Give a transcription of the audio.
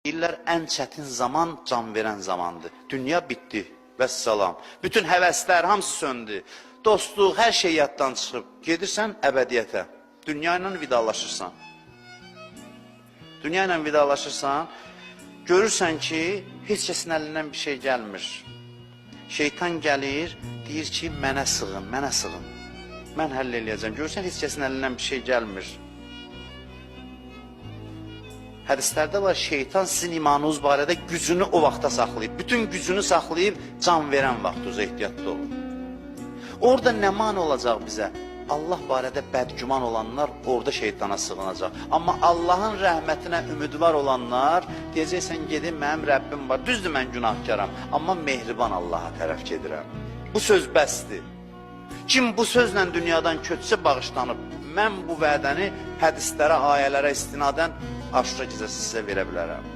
Deyirlər, ən çətin zaman can verən zamandır. Dünya bitdi, vəssalam. Bütün həvəslər, hamısı söndü. Dostluq, hər şey yaddan çıxıb. Gedirsən əbədiyyətə. Dünya ilə vidalaşırsan. Dünya ilə vidalaşırsan, görürsən ki, heç kəsin əlindən bir şey gəlmir. Şeytan gəlir, deyir ki, mənə sığın, mənə sığın. Mən həll eləyəcəm. Görürsən, heç kəsin əlindən bir şey gəlmir. Hədislərdə var, şeytan sizin imanınız barədə gücünü o vaxta saxlayıb. Bütün gücünü saxlayıb, can verən vaxtınıza ehtiyatlı olun. Orada nə mani olacaq bizə? Allah barədə bədgüman olanlar orada şeytana sığınacaq. Amma Allahın rəhmətinə ümidvar olanlar, deyəcəksən, gedin, mənim Rəbbim var. Düzdür, mən günahkaram, amma mehriban Allaha tərəf gedirəm. Bu söz bəsdir. Kim bu sözlə dünyadan köçsə bağışlanıb, mən bu vədəni hədislərə, ayələrə istinadən aşırı gizə sizə verə bilərəm.